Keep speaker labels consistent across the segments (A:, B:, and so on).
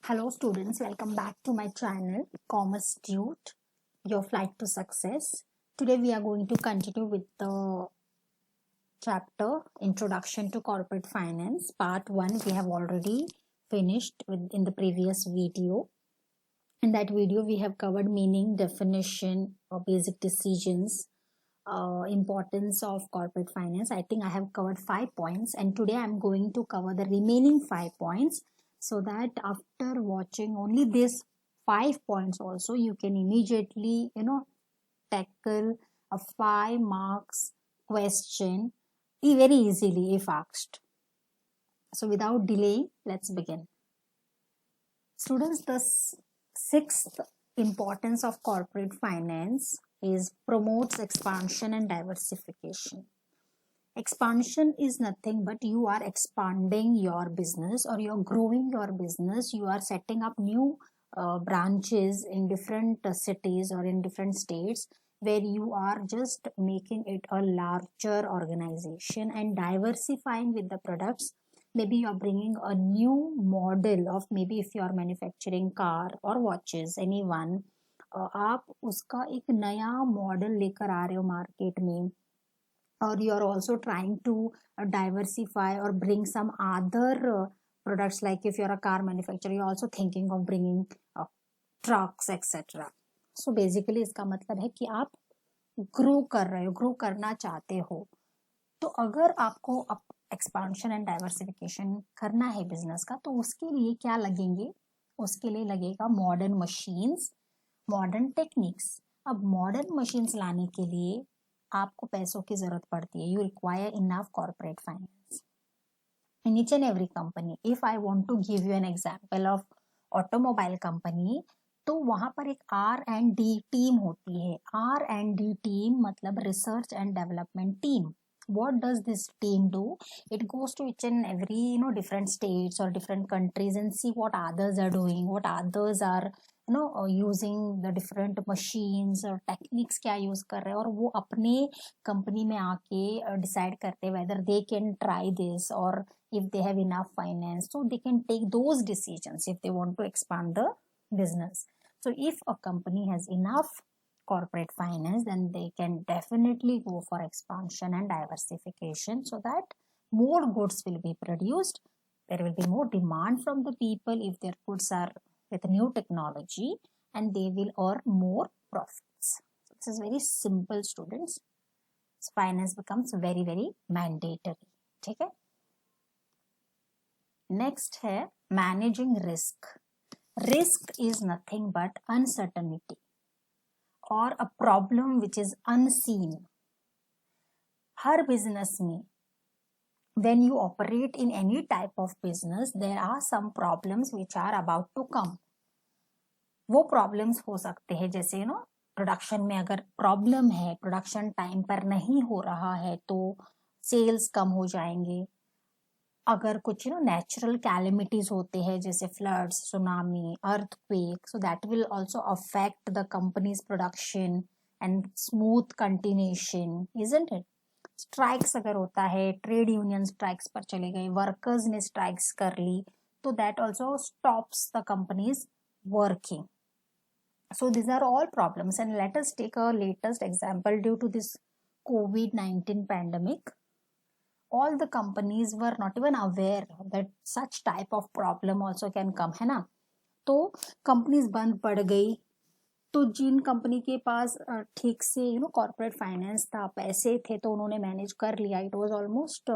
A: Hello students, welcome back to my channel Commerce Dude, your flight to success. Today we are going to continue with the chapter Introduction to Corporate Finance. Part 1 we have already finished in the previous video. In that video we have covered meaning, definition, or basic decisions, importance of corporate finance. I think I have covered 5 points, and today I'm going to cover the remaining 5 points, so that after watching only these 5 points also you can immediately tackle a 5 marks question very easily if asked. So without delay, let's begin. Students, the sixth importance of corporate finance is promotes expansion and diversification. Expansion is nothing but you are expanding your business, or you're growing your business. You are setting up new branches in different cities or in different states, where you are just making it a larger organization and diversifying with the products. Maybe you are bringing a new model of, maybe if you are manufacturing car or watches, anyone, आप उसका एक नया model लेकर आ रहे हो market में, or you are also trying to diversify or bring some other products. Like if you're a car manufacturer, you're also thinking of bringing trucks, etc. So basically इसका मतलब है कि आप ग्रो कर रहे हो, ग्रो करना चाहते हो. तो अगर आपको एक्सपांशन एंड डाइवर्सिफिकेशन करना है बिजनेस का, तो उसके लिए क्या लगेंगे? उसके लिए लगेगा मॉडर्न मशीन्स, मॉडर्न टेक्निक्स. अब मॉडर्न मशीन्स लाने के लिए आपको पैसों की जरूरत पड़ती है. You require enough corporate finance in each and every company. If I want to give you an example of automobile company, तो वहां पर एक R&D टीम होती है. R&D टीम मतलब research and development team. What does this team do? It goes to each and every different states or different countries and see what others are doing, what others are using the different machines or techniques क्या use कर रहे हैं, और वो अपने company में आके decide करते हैं whether they can try this, or if they have enough finance, so they can take those decisions if they want to expand the business. So if a company has enough corporate finance, then they can definitely go for expansion and diversification, so that more goods will be produced. There will be more demand from the people if their goods are with new technology, and they will earn more profits. This is very simple, students. So finance becomes very very mandatory. ठीक है. Next है managing risk. Risk is nothing but uncertainty or a problem which is unseen. Her business में, when you operate in any type of business, there are some problems which are about to come. वो problems हो सकते हैं, जैसे production में अगर problem है, production time पर नहीं हो रहा है, तो सेल्स कम हो जाएंगे. अगर कुछ नेचुरल कैलेमिटीज होते हैं, जैसे floods, tsunami, earthquake, so that will also affect the companies production and smooth continuation, isn't it? Strikes अगर होता है, ट्रेड यूनियन स्ट्राइक्स पर चले गए, वर्कर्स ने स्ट्राइक्स कर ली, तो that also stops the companies working. So these are all problems, and let us take a latest example. Due to this COVID-19 pandemic, all the companies were not even aware that such type of problem also can come, है ना? तो companies बंद पड़ गई. तो जिन company के पास ठीक से कॉर्पोरेट फाइनेंस था, पैसे थे, तो उन्होंने मैनेज कर लिया. It was almost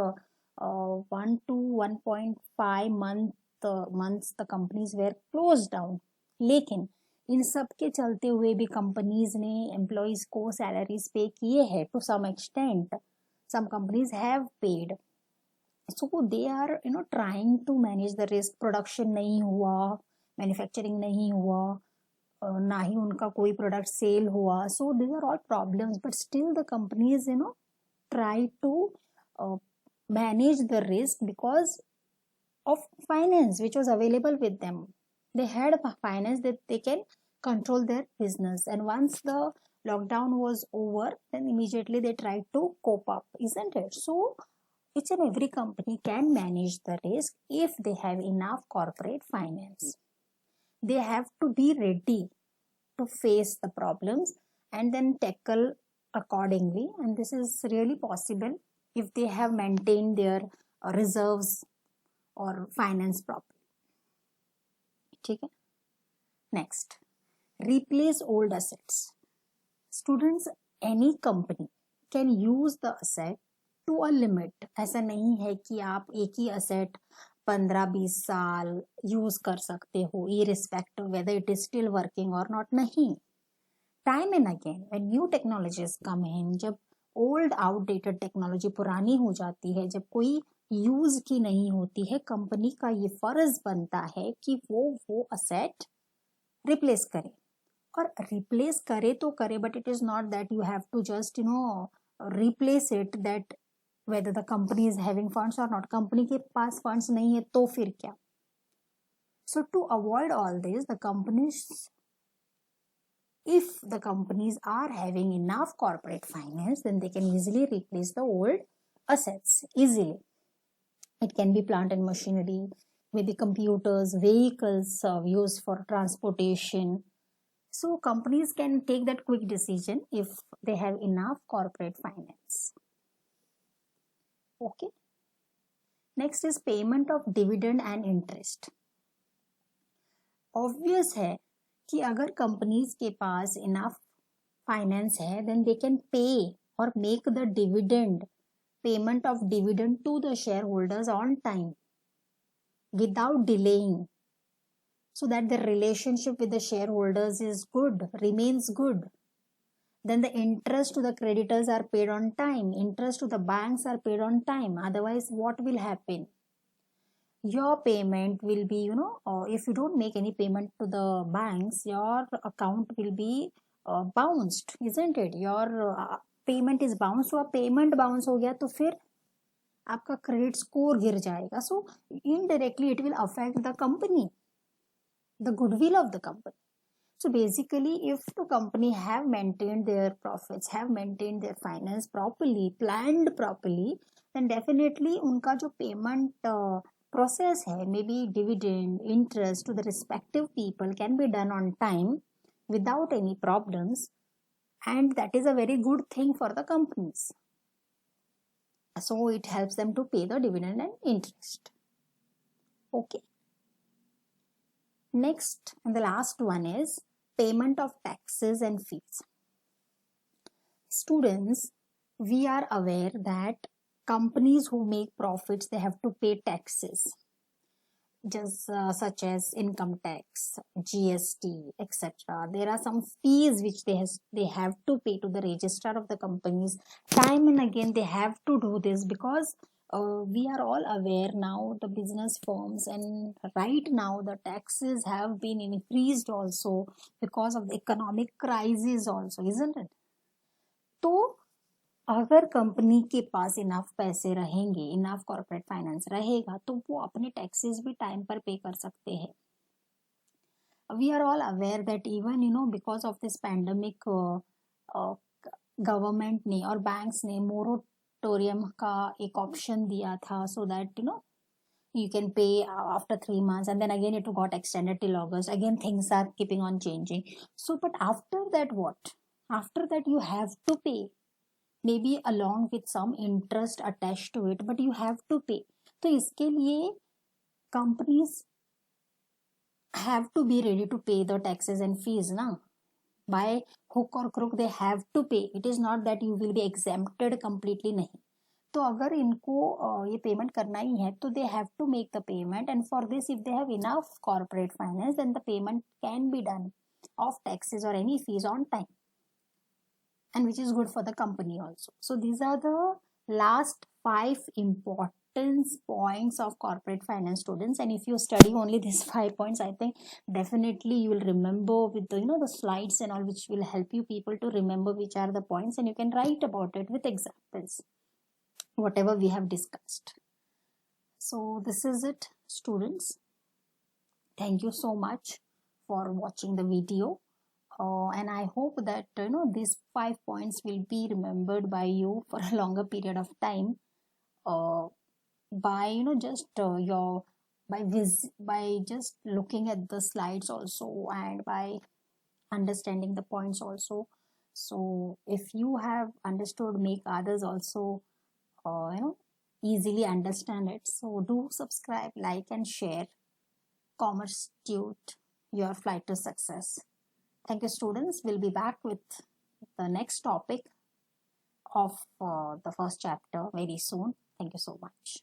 A: 1 to 1.5 months the companies were closed down. लेकिन इन सब के चलते हुए भी कंपनीज ने एम्प्लॉइज को सैलरीज पे किए हैं to some extent. Some companies have paid, so they are trying to manage the risk. Production नहीं हुआ, manufacturing नहीं हुआ, ना ही उनका कोई प्रोडक्ट सेल हुआ. So these are all problems, but still the companies try to manage the risk because of finance which was available with them. They had finance that they can control their business, and once the lockdown was over, then immediately they tried to cope up, isn't it? So each and every company can manage the risk if they have enough corporate finance. they have to be ready to face the problems and then tackle accordingly, and this is really possible if they have maintained their reserves or finance properly. ठीक है. Next, replace old assets. Students, any company can use the asset to a limit. ऐसा नहीं है कि आप एक ही asset 15-20 साल use कर सकते हो irrespective whether it is still working or not. नहीं. Time and again when new technologies come in, जब old outdated technology पुरानी हो जाती है, जब कोई यूज की नहीं होती है, कंपनी का ये फर्ज बनता है कि वो asset रिप्लेस करे. और रिप्लेस करे तो करे, but it is not that you have to just replace it that whether the company is having funds और नॉट. कंपनी के पास फंड्स नहीं है तो फिर क्या. So to avoid all this, the companies, if the companies are having enough corporate finance, then they can easily replace the old assets easily. It can be plant and machinery, maybe computers, vehicles used for transportation. So companies can take that quick decision if they have enough corporate finance. Okay. Next is payment of dividend and interest. Obvious है कि अगर companies के पास enough finance है, then they can pay or make the payment of dividend to the shareholders on time without delaying, so that the relationship with the shareholders is good, remains good. Then the interest to the creditors are paid on time, interest to the banks are paid on time. Otherwise, what will happen? Your payment will be, if you don't make any payment to the banks, your account will be bounced, isn't it? Your payment is bounced. So payment bounce हो गया तो फिर आपका credit score गिर जाएगा. So indirectly it will affect the company, the goodwill of the company. So basically, if the company have maintained their profits, have maintained their finance properly, planned properly, then definitely उनका जो payment process है, maybe dividend, interest to the respective people can be done on time without any problems, and that is a very good thing for the companies. So it helps them to pay the dividend and interest. Okay. Next and the last one is payment of taxes and fees. Students, we are aware that companies who make profits, they have to pay taxes, just such as income tax, GST, etc. There are some fees which they have to pay to the registrar of the companies. Time and again they have to do this because we are all aware now the business firms, and right now the taxes have been increased also because of the economic crisis also, isn't it? तो अगर company के पास enough पैसे रहेंगे, enough corporate finance रहेगा, तो वो अपने taxes भी टाइम पर पे कर सकते हैं. We are all aware that even because of this pandemic government ने और बैंक्स ने मोरेटोरियम का एक ऑप्शन दिया था, so that you can pay after 3 months, and then again it got extended till August. Again things are keeping on changing. So but after that what? After that you have to pay, maybe along with some interest attached to it, but you have to pay. तो इसके लिए companies have to be ready to pay the taxes and fees ना, by hook or crook they have to pay. It is not that you will be exempted completely, नहीं. तो अगर इनको ये payment करना ही है तो they have to make the payment, and for this if they have enough corporate finance then the payment can be done of taxes और any fees on time, and which is good for the company also. So these are the last 5 importance points of corporate finance, students, and if you study only these 5 points, I think definitely you will remember with the the slides and all, which will help you people to remember which are the points, and you can write about it with examples, whatever we have discussed. So this is it, students. Thank you so much for watching the video, and I hope that these 5 points will be remembered by you for a longer period of time, by just your by just looking at the slides also, and by understanding the points also. So if you have understood, make others also easily understand it. So do subscribe, like, and share. Commerce Tute, your flight to success. Thank you, students. We'll be back with the next topic of the first chapter very soon. Thank you so much.